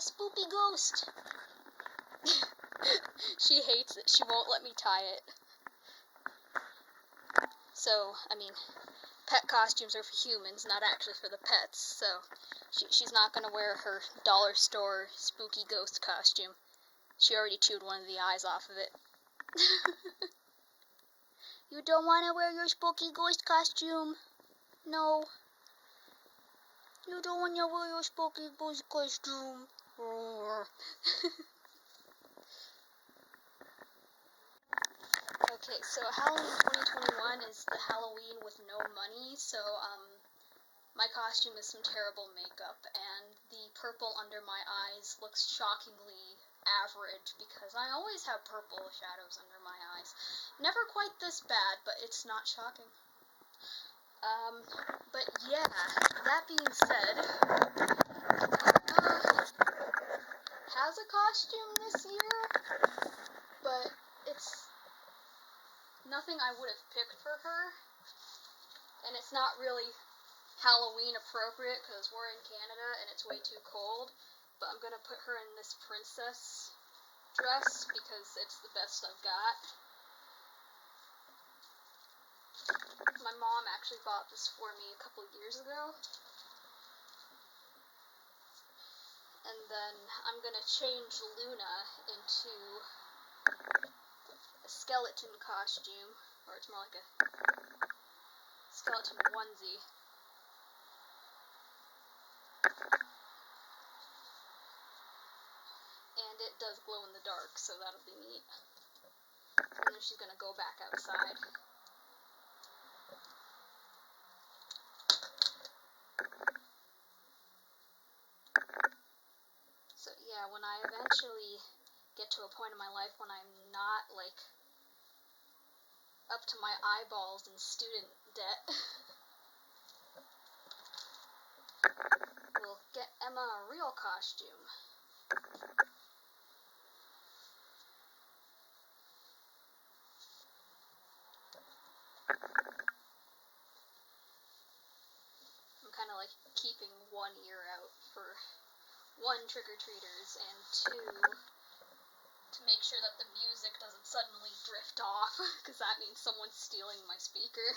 spoopy ghost. She hates it. She won't let me tie it. So, I mean, pet costumes are for humans, not actually for the pets, so she's not going to wear her dollar store spooky ghost costume. She already chewed one of the eyes off of it. You don't want to wear your spooky ghost costume? No. You don't want to wear your spooky ghost costume? Okay, so Halloween 2021 is the Halloween with no money, so, my costume is some terrible makeup, and the purple under my eyes looks shockingly average, because I always have purple shadows under my eyes. Never quite this bad, but it's not shocking. But yeah, that being said, has a costume this year, but it's nothing I would have picked for her, and it's not really Halloween appropriate because we're in Canada and it's way too cold, but I'm gonna put her in this princess dress because it's the best I've got. My mom actually bought this for me a couple of years ago. And then I'm gonna change Luna into a skeleton costume, or it's more like a skeleton onesie. And it does glow in the dark, so that'll be neat. And then she's gonna go back outside. So yeah, when I eventually get to a point in my life when I'm not, like, up to my eyeballs in student debt, we'll get Emma a real costume. I'm kind of like keeping one ear out for one, trick-or-treaters, and two, to make sure that the music doesn't suddenly drift off, because that means someone's stealing my speaker.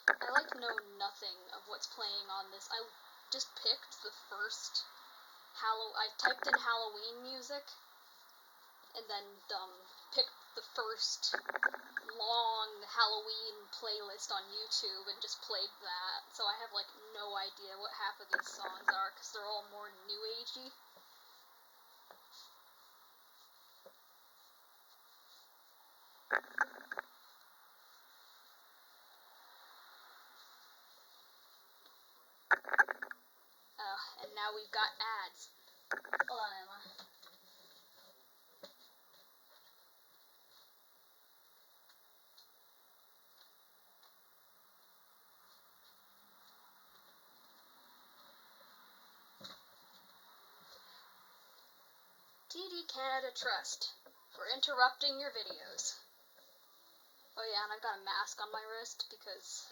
I know nothing of what's playing on this. I just picked the first I typed in Halloween music, and then picked the first long Halloween playlist on YouTube and just played that. So I have, like, no idea what half of these songs are, because they're all more new agey. And now we've got ads. Hold on, Emma. TD Canada Trust for interrupting your videos. Oh yeah, and I've got a mask on my wrist because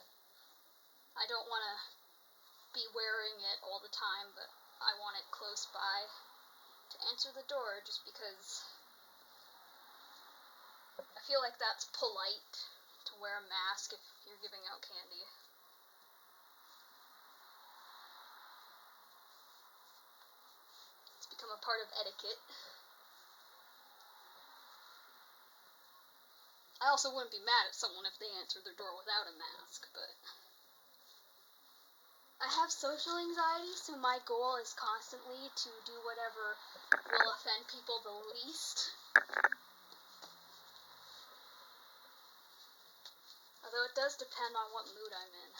I don't want to be wearing it all the time, but I want it close by to answer the door, just because I feel like that's polite to wear a mask if you're giving out candy. It's become a part of etiquette. I also wouldn't be mad at someone if they answered their door without a mask, but I have social anxiety, so my goal is constantly to do whatever will offend people the least. Although it does depend on what mood I'm in.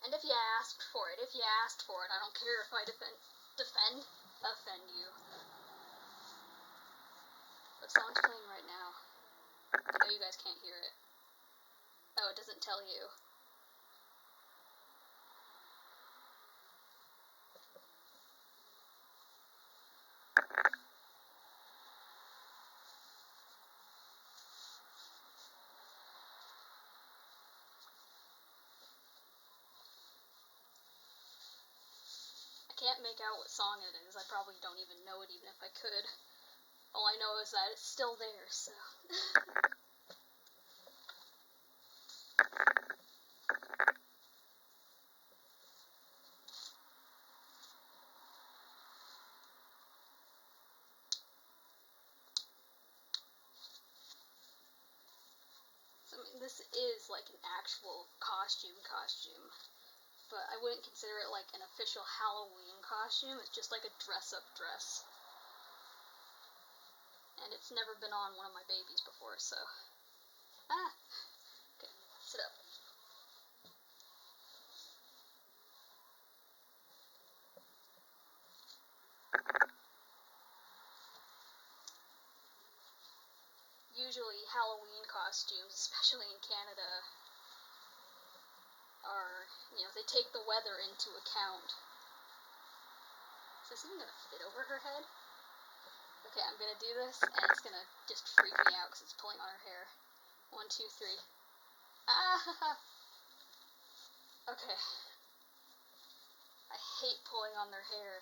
And if you asked for it, I don't care if I offend you. What song's playing right now? I know you guys can't hear it. Oh, it doesn't tell you. can't make out what song it is. I probably don't even know it, even if I could. All I know is that it's still there, so. I mean, this is like an actual costume, but I wouldn't consider it like an official Halloween costume. It's just like a dress-up dress. And it's never been on one of my babies before, so. Ah! Okay, sit up. Usually Halloween costumes, especially in Canada, are, they take the weather into account. Is this even gonna fit over her head? Okay, I'm gonna do this, and it's gonna just freak me out because it's pulling on her hair. 1, 2, 3. Ah! Okay. I hate pulling on their hair.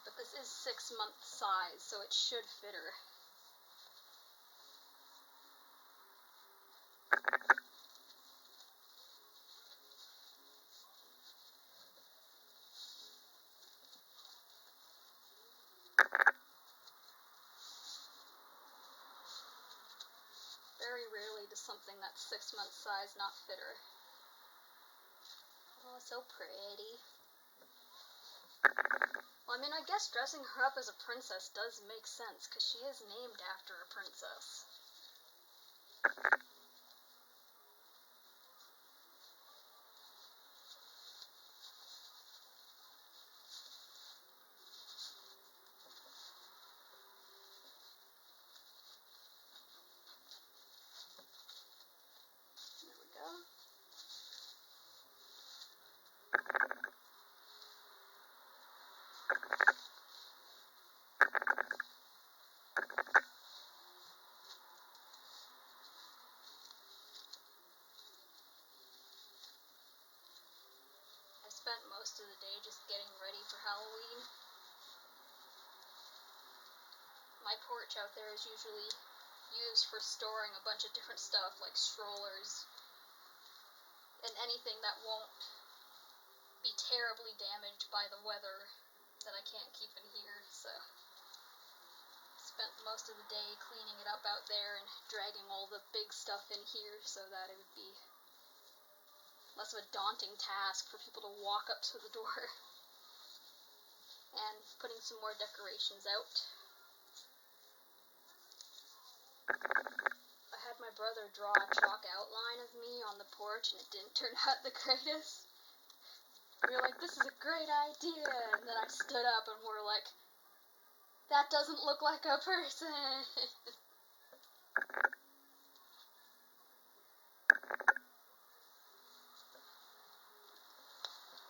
But this is 6-month size, so it should fit her. Very rarely does something that's 6-month size not fit her. Oh, so pretty. Well, I mean, I guess dressing her up as a princess does make sense, because she is named after a princess. There we go. I spent most of the day just getting ready for Halloween. My porch out there is usually used for storing a bunch of different stuff, like strollers, and anything that won't be terribly damaged by the weather that I can't keep in here, so spent most of the day cleaning it up out there and dragging all the big stuff in here so that it would be less of a daunting task for people to walk up to the door. And putting some more decorations out. I had my brother draw a chalk outline of me on the porch, and it didn't turn out the greatest. We were like, this is a great idea, and then I stood up and we're like, that doesn't look like a person.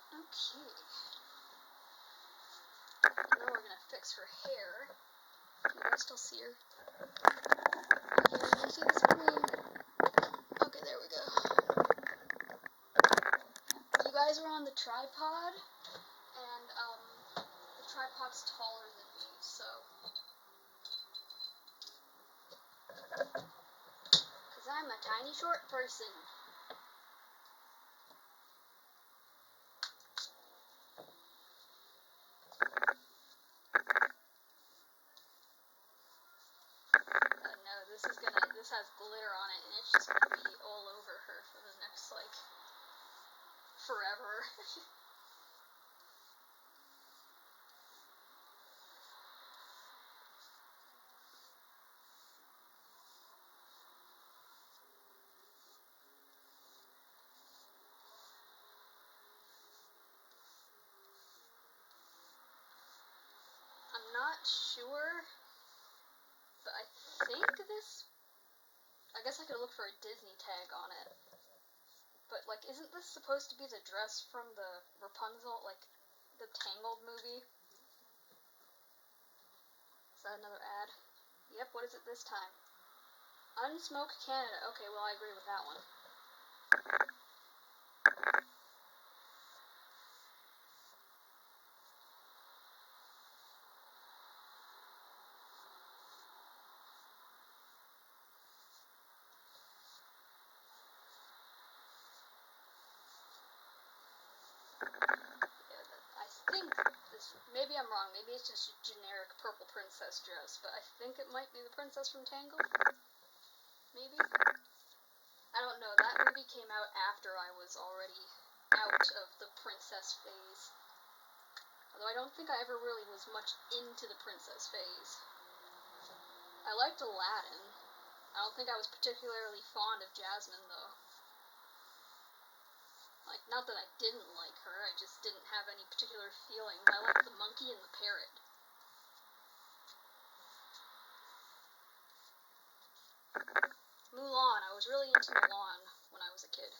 Okay. Now we're gonna fix her hair. Can you guys still see her? Can you see the screen? Okay, there we go. You guys are on the tripod, and the tripod's taller than me, so. Because I'm a tiny short person. This has glitter on it, and it's just gonna be all over her for the next, like, forever. I'm not sure, but I think this, I guess I could look for a Disney tag on it. But, like, isn't this supposed to be the dress from the Rapunzel, like, the Tangled movie? Is that another ad? Yep, what is it this time? Unsmoke Canada. Okay, well, I agree with that one. I think this, maybe I'm wrong, maybe it's just a generic purple princess dress, but I think it might be the princess from Tangled? Maybe? I don't know, that movie came out after I was already out of the princess phase. Although I don't think I ever really was much into the princess phase. I liked Aladdin. I don't think I was particularly fond of Jasmine, though. Like, not that I didn't like her, I just didn't have any particular feelings. I liked the monkey and the parrot. Mulan, I was really into Mulan when I was a kid.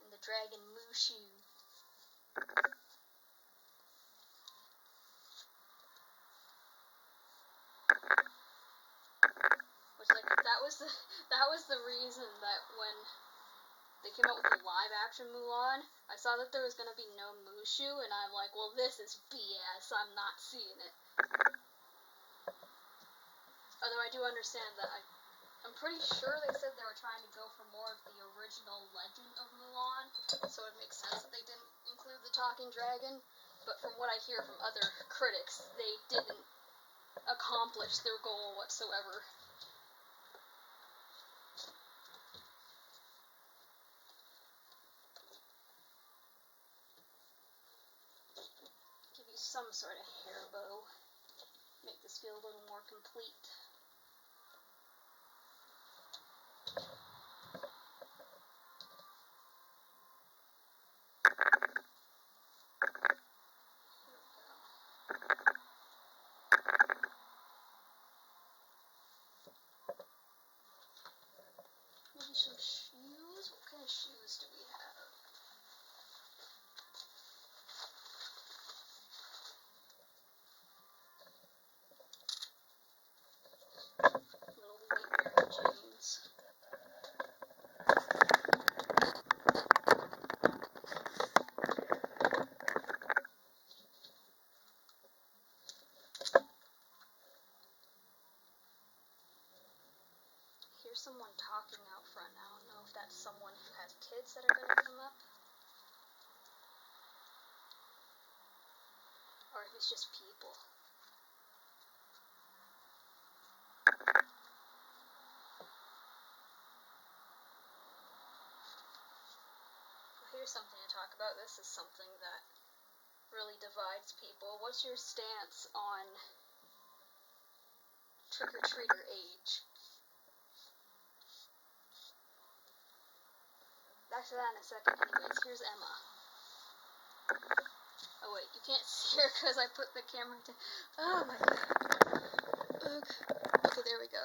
And the dragon Mushu. Which, like, that was the reason that when they came out with the live-action Mulan, I saw that there was going to be no Mushu, and I'm like, well, this is BS, I'm not seeing it. Although I do understand that I'm pretty sure they said they were trying to go for more of the original legend of Mulan, so it makes sense that they didn't include the talking dragon, but from what I hear from other critics, they didn't accomplish their goal whatsoever. Give you some sort of hair bow. Make this feel a little more complete. Maybe some shoes? What kind of shoes do we have? Little weight-bearing jeans. Here's someone talking out front. I don't know if that's someone who has kids that are going to come up, or if it's just people. Here's something to talk about. This is something that really divides people. What's your stance on trick-or-treater age? Back to that in a second. Anyways, here's Emma. Oh wait, you can't see her because I put the camera down. Oh my god. Okay, there we go.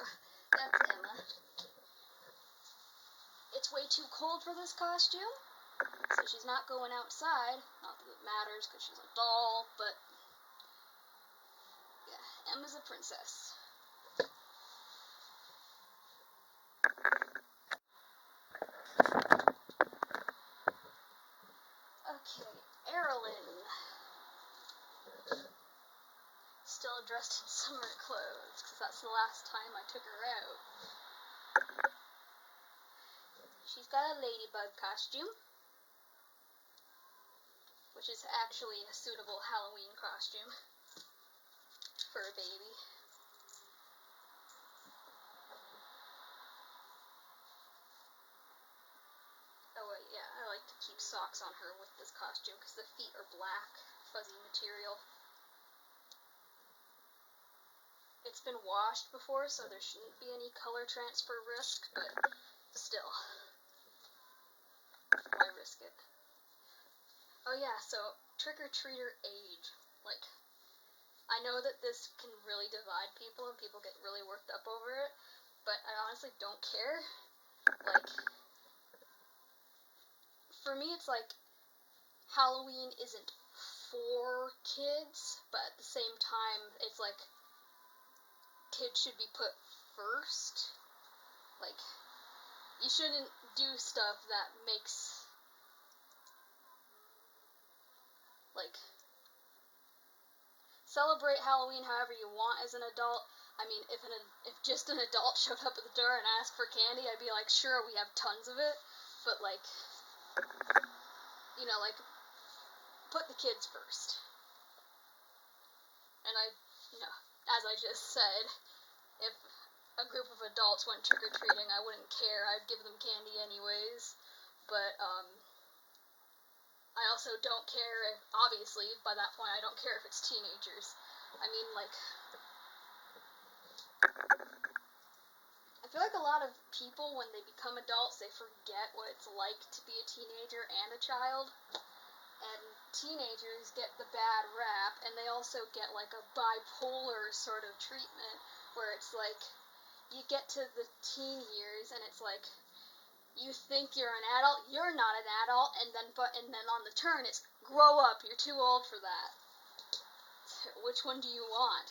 That's Emma. It's way too cold for this costume, so she's not going outside. Not that it matters because she's a doll, but yeah, Emma's a princess. Okay, Erilyn. Still dressed in summer clothes, because that's the last time I took her out. She's got a ladybug costume, which is actually a suitable Halloween costume for a baby. Oh wait, yeah, I like to keep socks on her with this costume, because the feet are black, fuzzy material. It's been washed before, so there shouldn't be any color transfer risk, but still. Why risk it? Oh yeah, so trick-or-treater age. Like, I know that this can really divide people and people get really worked up over it, but I honestly don't care. Like, for me, it's like Halloween isn't for kids, but at the same time, it's like kids should be put first. Like, you shouldn't do stuff that makes, like, celebrate Halloween however you want as an adult. I mean, if just an adult showed up at the door and asked for candy, I'd be like, sure, we have tons of it, but like, you know, like, put the kids first. And as I just said, if a group of adults went trick-or-treating, I wouldn't care. I'd give them candy anyways. But, I also don't care if, obviously, by that point, I don't care if it's teenagers. I mean, like, I feel like a lot of people, when they become adults, they forget what it's like to be a teenager and a child. And teenagers get the bad rap, and they also get, like, a bipolar sort of treatment, where it's like, you get to the teen years, and it's like, you think you're an adult, you're not an adult, and then on the turn, it's, grow up, you're too old for that. Which one do you want?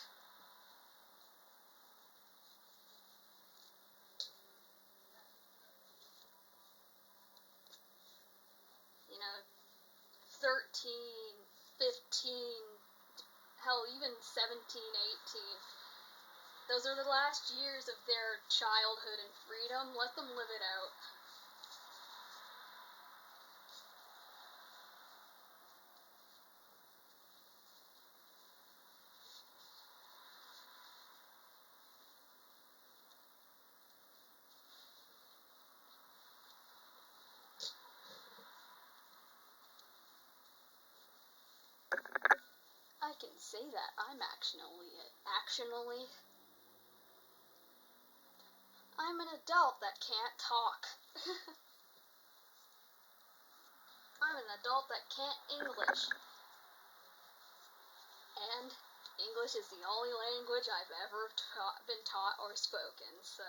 You know, 13, 15, hell, even 17, 18. Those are the last years of their childhood and freedom. Let them live it out. I can say that. I'm an adult that can't talk. I'm an adult that can't English. And English is the only language I've ever been taught or spoken, so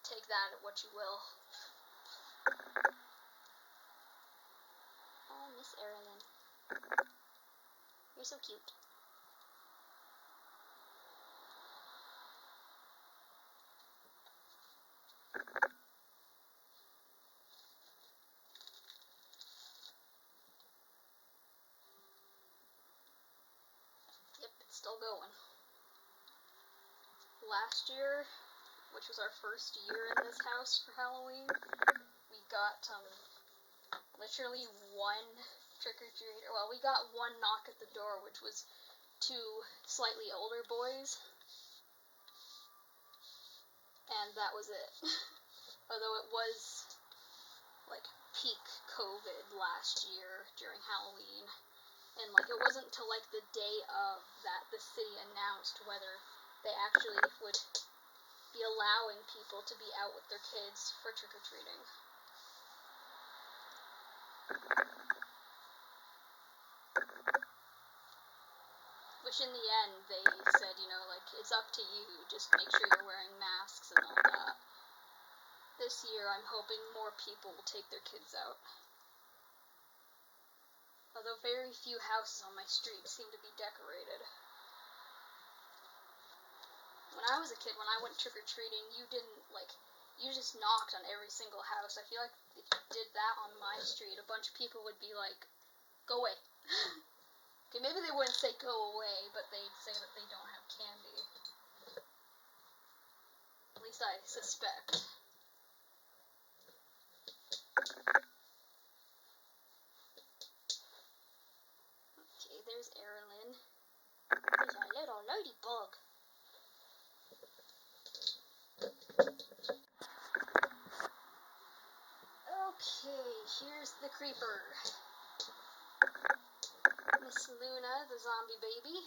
take that at what you will. Oh, Miss Erilyn. You're so cute. Yep, it's still going. Last year, which was our first year in this house for Halloween, we got, literally one trick-or-treater. Well, we got one knock at the door, which was two slightly older boys. And that was it. Although it was, like, peak COVID last year during Halloween. And, like, it wasn't until, like, the day of that the city announced whether they actually would be allowing people to be out with their kids for trick-or-treating. Which in the end, they said, you know, like, it's up to you, just make sure you're wearing masks and all that. This year, I'm hoping more people will take their kids out. Although very few houses on my street seem to be decorated. When I was a kid, when I went trick-or-treating, you just knocked on every single house. I feel like if you did that on my street, a bunch of people would be like, go away. Okay, maybe they wouldn't say go away, but they'd say that they don't have candy. At least I suspect. Okay, there's Erilyn. There's a little ladybug. Okay, here's the creeper. Miss Luna, the zombie baby.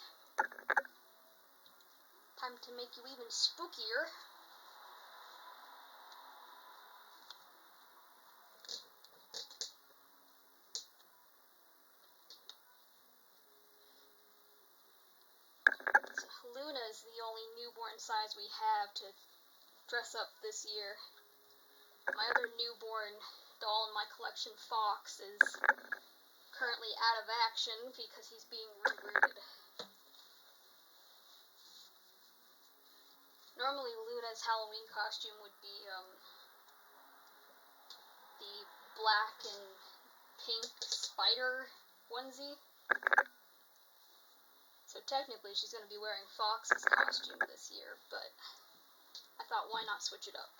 Time to make you even spookier. Luna is the only newborn size we have to dress up this year. My other newborn doll in my collection, Fox, is currently out of action because he's being rebooted. Normally, Luna's Halloween costume would be the black and pink spider onesie. So technically, she's going to be wearing Fox's costume this year, but I thought, why not switch it up?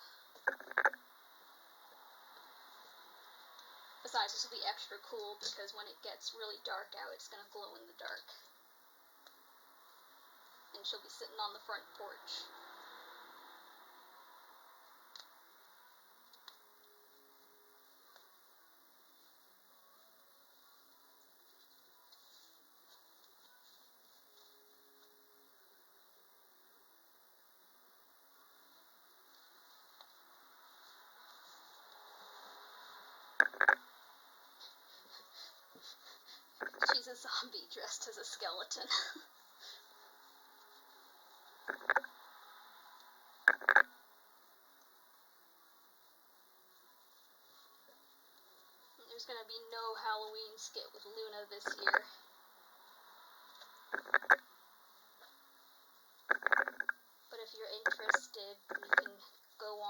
Besides, this will be extra cool because when it gets really dark out, it's going to glow in the dark. And she'll be sitting on the front porch. She's a zombie dressed as a skeleton. There's gonna be no Halloween skit with Luna this year. But if you're interested, you can go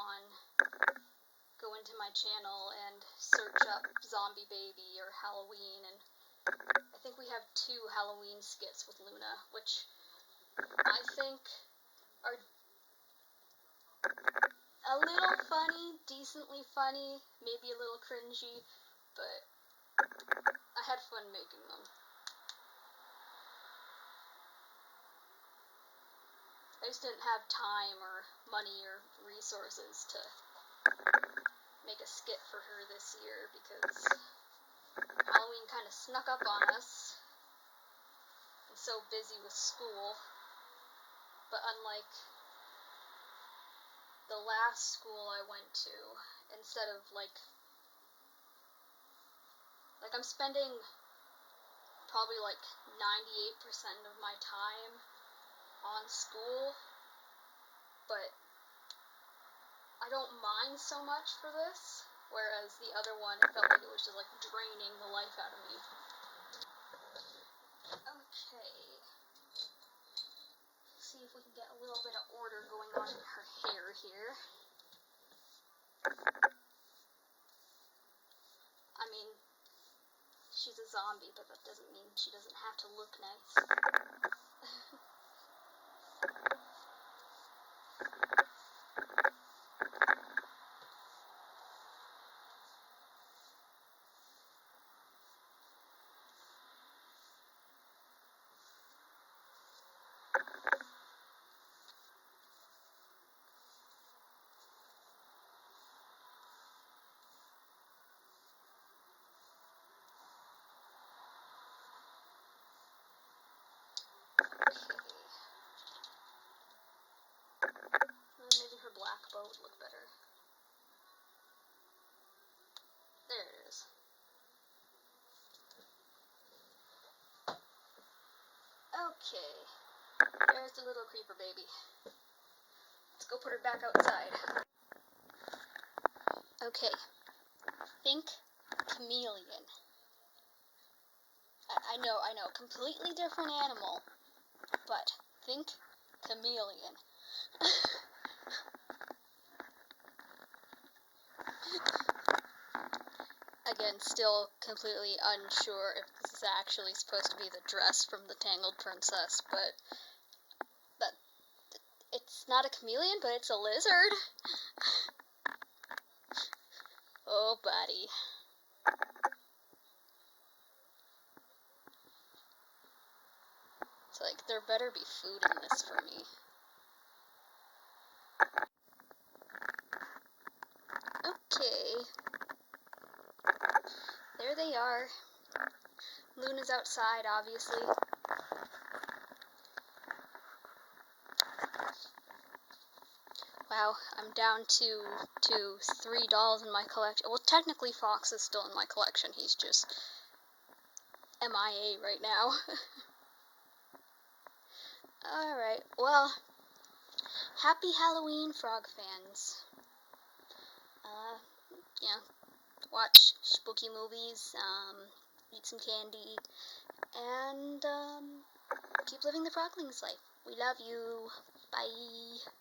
into my channel and search up Zombie Baby or Halloween, and I think we have 2 Halloween skits with Luna, which I think are a little funny, decently funny, maybe a little cringy, but I had fun making them. I just didn't have time or money or resources to make a skit for her this year because Halloween kind of snuck up on us. I'm so busy with school. But unlike the last school I went to, instead of like I'm spending probably like 98% of my time on school, but I don't mind so much for this, whereas the other one, it felt like it was just like draining the life out of me. Okay. See if we can get a little bit of order going on in her hair here. I mean, she's a zombie, but that doesn't mean she doesn't have to look nice. Maybe her black bow would look better. There it is. Okay. There's the little creeper baby. Let's go put her back outside. Okay. Think chameleon. I know, completely different animal, but think chameleon. Again, still completely unsure if this is actually supposed to be the dress from the Tangled Princess, but it's not a chameleon, but it's a lizard. Oh, buddy. It's like, there better be food in this for me. Okay. There they are. Luna's outside, obviously. Wow, I'm down to 3 dolls in my collection. Well, technically Fox is still in my collection. He's just MIA right now. Alright, well, happy Halloween, frog fans. Yeah, watch spooky movies, eat some candy, and keep living the Frogling's life. We love you. Bye.